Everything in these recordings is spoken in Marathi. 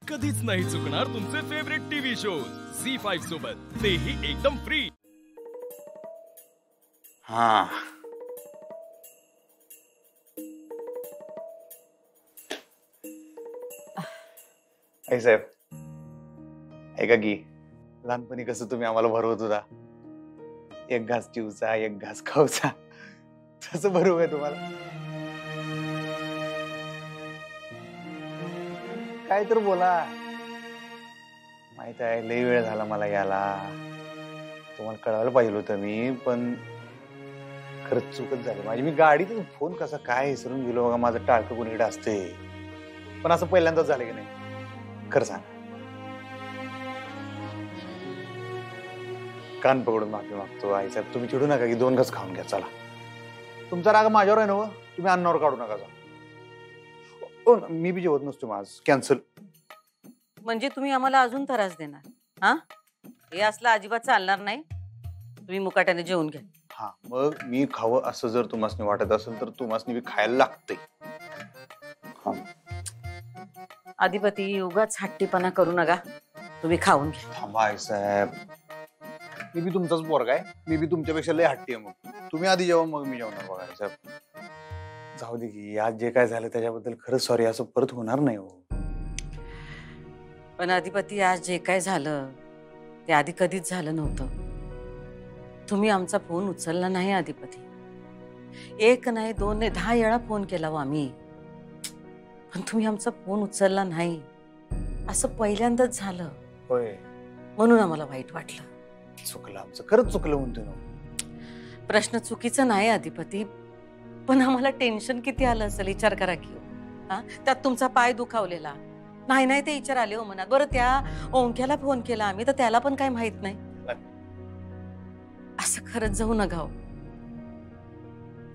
कधीच नाही चुकणार तुमचे फेवरेट टीव्ही शोज झी5 सोबत, तेही एकदम फ्री। हाँ आई साहेब, ऐका की लहानपणी कसं तुम्ही आम्हाला भरवत होता, एक घास चिवचा एक घास खाऊचा, तसं भरवू आहे तुम्हाला? काय तर बोला। माहित आहे लई वेळ झाला मला याला, तुम्हाला कळवायला पाहिजे होतं मी, पण खरंच चूकच झाली माझी। मी गाडीतून फोन कसा काय विसरून गेलो बघा, माझं टाळकं कोणीकडे असते। पण असं पहिल्यांदाच झालं की नाही, खरं सांग? कान पकडून माफी मागतो आई साहेब, तुम्ही चिडू नका की 2 घास खाऊन घ्या। चला, तुमचा राग माझ्यावर आहे ना हो, तुम्ही अन्नावर काढू नका जा। ओ मी बी जेवत नसतो, आज कॅन्सल। म्हणजे तुम्ही आम्हाला अजून त्रास देणार? हा, हे असलं अजिबात चालणार नाही। तुम्ही मुकाट्याने जेवून घ्या। हा, मग मी खावं असं जर तुम्हाला वाटत असेल तर तुम्हाला बी खायला लागते। अधिपती उगाच हट्टीपणा करू नका, तुम्ही खाऊन घ्या। थांबा आई साहेब, मी बी तुमचाच पोरगा आहे, मी बी तुमच्यापेक्षा लय हट्टी आहे। मग तुम्ही आधी जेवा मग मी जेवणार बघा आई साहेब। जाऊ दे की, आज जे काय झालं त्याच्याबद्दल खरंच सॉरी, असं परत होणार नाही हो। पण अधिपती, आज जे काय झालं ते आधी कधीच झालं नव्हतं। तुम्ही आमचा फोन उचलला नाही अधिपती, 1 नाही 2 नाही 10 वेळा फोन केला हो आम्ही, पण तुम्ही आमचा फोन उचलला नाही। असं पहिल्यांदाच झालं होय, म्हणून आम्हाला वाईट वाटलं। चुकलं आमचं, खरंच चुकलं म्हणतोय ना। प्रश्न चुकीचा नाही अधिपती, पण आम्हाला टेन्शन किती आलं असेल विचार करा की। हा, त्यात तुमचा पाय दुखावलेला नाही नाही ते विचार आले हो मनात। बरं, त्या ओंक्याला फोन केला आम्ही तर त्याला पण काय माहित नाही। असं खरंच जाऊ नका हो,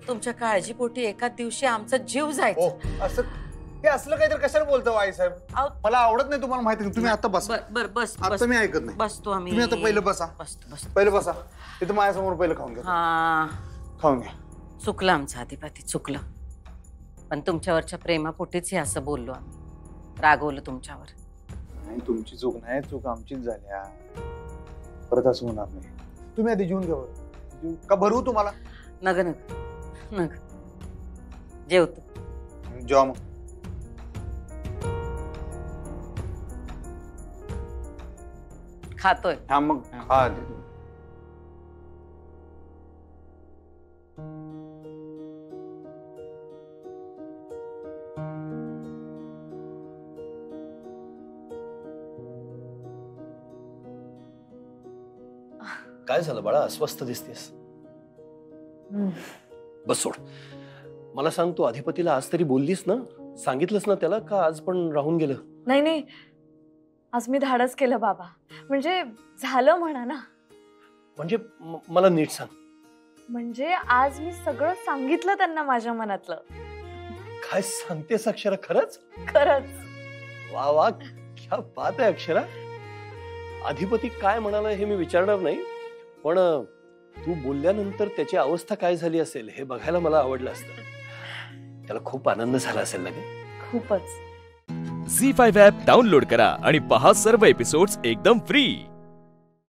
तुमच्या काळजीपोटी एका दिवशी आमचा जीव जायचा। असं हे असलं काहीतरी कशाला बोलतो आई साहेब? मला आवडत नाही, तुम्हाला माहिती आहे। तुम्ही आता बसा। बस आता मी ऐकत नाही, बसतो आम्ही। तुम्ही आता पहिलं बसा, पहिलं बसा तिथं माझ्यासमोर, पहिलं खाऊन घ्या। हा, खाऊन घ्या। चुकलं आमचं अधिपती, चुकलं, पण तुमच्यावरच्या प्रेमापोटीच हे असं बोललो आम्ही, रागवलं तुमच्यावर। नाही, तुमची चूक नाही, चूक आमचीच झाल्या, परत असं होणार नाही। तुम्ही आधी जेवून घ्या का भरवू तुम्हाला? नग नग नग, जेवतो। जेवा मग। खातोय? हा मग खा आधी। काय झालं बाळा, अस्वस्थ दिसतेस? बस सोड, मला सांग, तू अधिपतीला आज तरी बोललीस ना? सांगितलंस ना त्याला, का आज पण राहून गेलं? नाही नाही, आज मी धाडस केलं बाबा, म्हणजे झालं म्हणा ना। म्हणजे मला नीट सांग। म्हणजे आज मी सगळं सांगितलं त्यांना, माझ्या मनातलं। काय सांगतेस अक्षरा? खरंच? खरंच। वा वा, क्या बात आहे अक्षरा। अधिपती काय म्हणाला हे मी विचारणार नाही, पण तू बोलल्यानंतर त्याची अवस्था काय झाली असेल हे बघायला मला आवडलं असतं। त्याला खूप आनंद झाला असेल ना? खूपच। झी5 ॲप डाउनलोड करा आणि पहा सर्व एपिसोड्स एकदम फ्री।